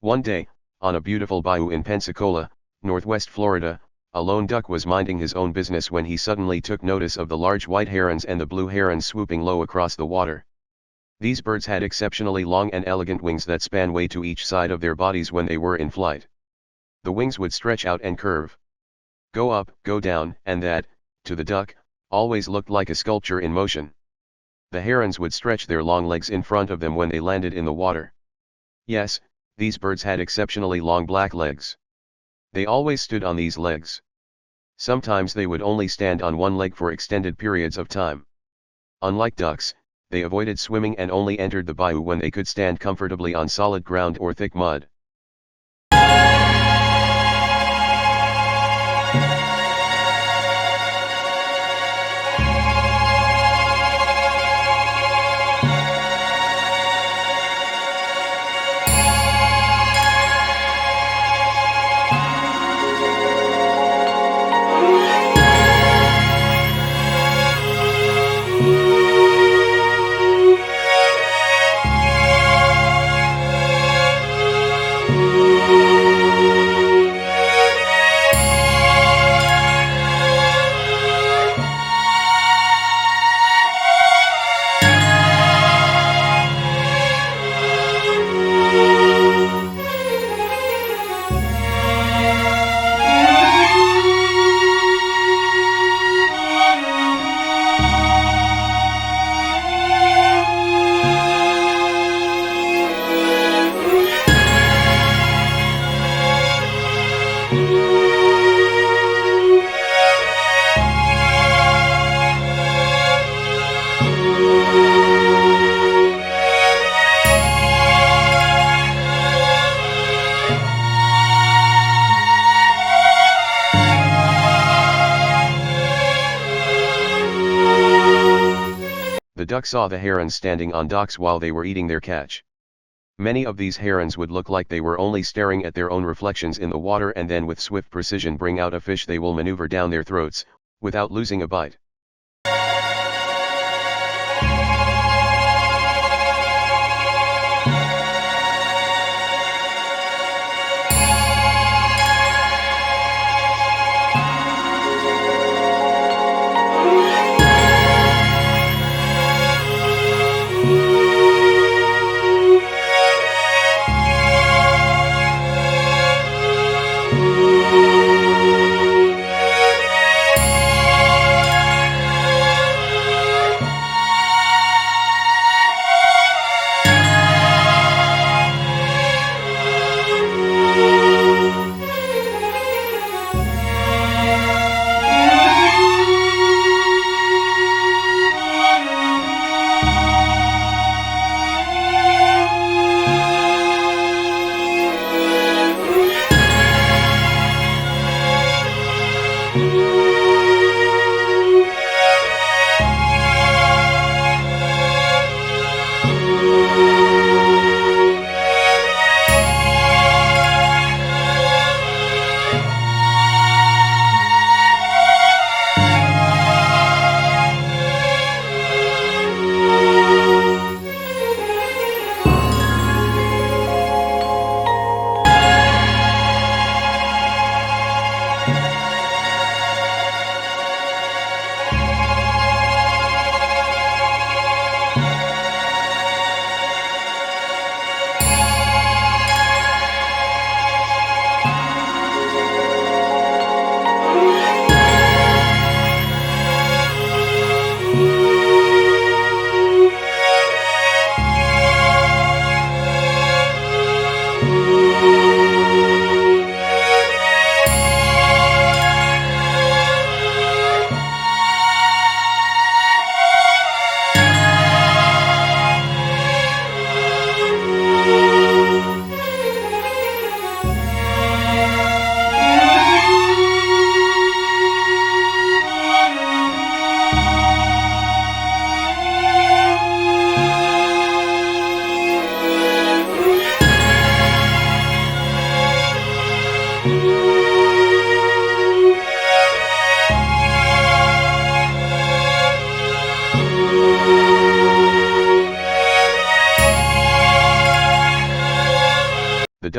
One day, on a beautiful bayou in Pensacola, northwest Florida, a lone duck was minding his own business when he suddenly took notice of the large white herons and the blue herons swooping low across the water. These birds had exceptionally long and elegant wings that span way to each side of their bodies when they were in flight. The wings would stretch out and curve, go up, go down, and that, to the duck, always looked like a sculpture in motion. The herons would stretch their long legs in front of them when they landed in the water. Yes, these birds had exceptionally long black legs. They always stood on these legs. Sometimes they would only stand on one leg for extended periods of time. Unlike ducks, they avoided swimming and only entered the bayou when they could stand comfortably on solid ground or thick mud. The duck saw the herons standing on docks while they were eating their catch. Many of these herons would look like they were only staring at their own reflections in the water and then with swift precision bring out a fish they will maneuver down their throats, without losing a bite.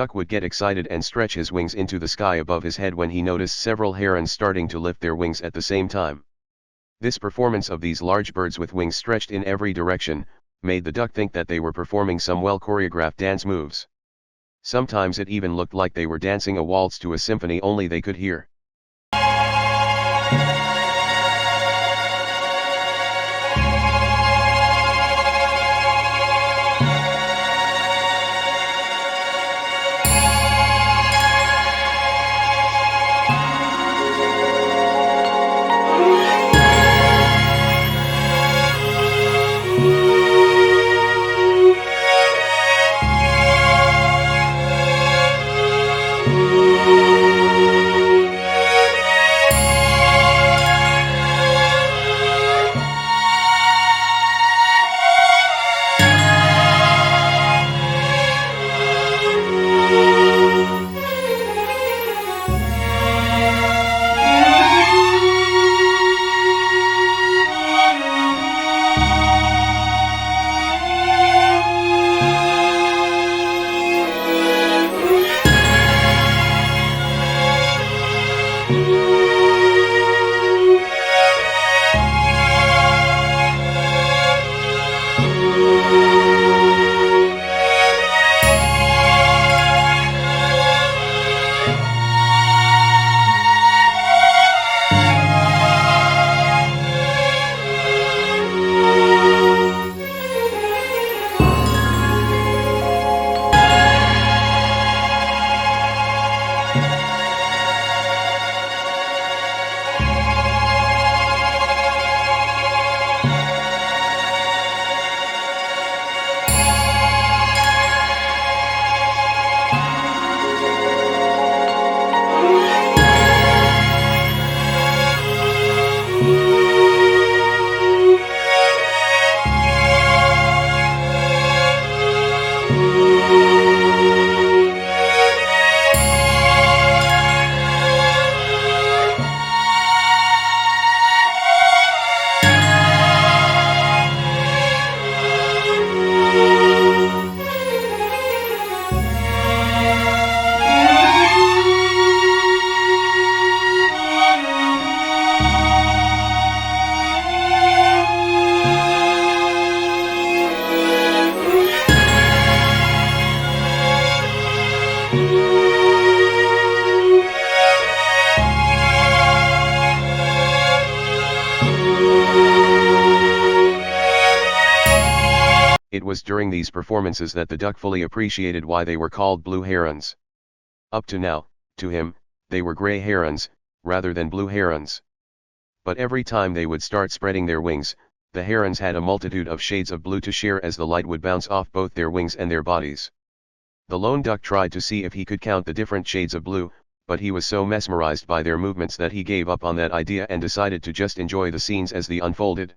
duck would get excited and stretch his wings into the sky above his head when he noticed several herons starting to lift their wings at the same time. This performance of these large birds with wings stretched in every direction, made the duck think that they were performing some well-choreographed dance moves. Sometimes it even looked like they were dancing a waltz to a symphony only they could hear. It was during these performances that the duck fully appreciated why they were called blue herons. Up to now, to him, they were gray herons, rather than blue herons. But every time they would start spreading their wings, the herons had a multitude of shades of blue to share as the light would bounce off both their wings and their bodies. The lone duck tried to see if he could count the different shades of blue, but he was so mesmerized by their movements that he gave up on that idea and decided to just enjoy the scenes as they unfolded.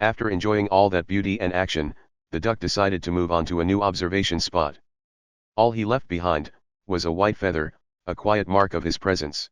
After enjoying all that beauty and action, the duck decided to move on to a new observation spot. All he left behind was a white feather, a quiet mark of his presence.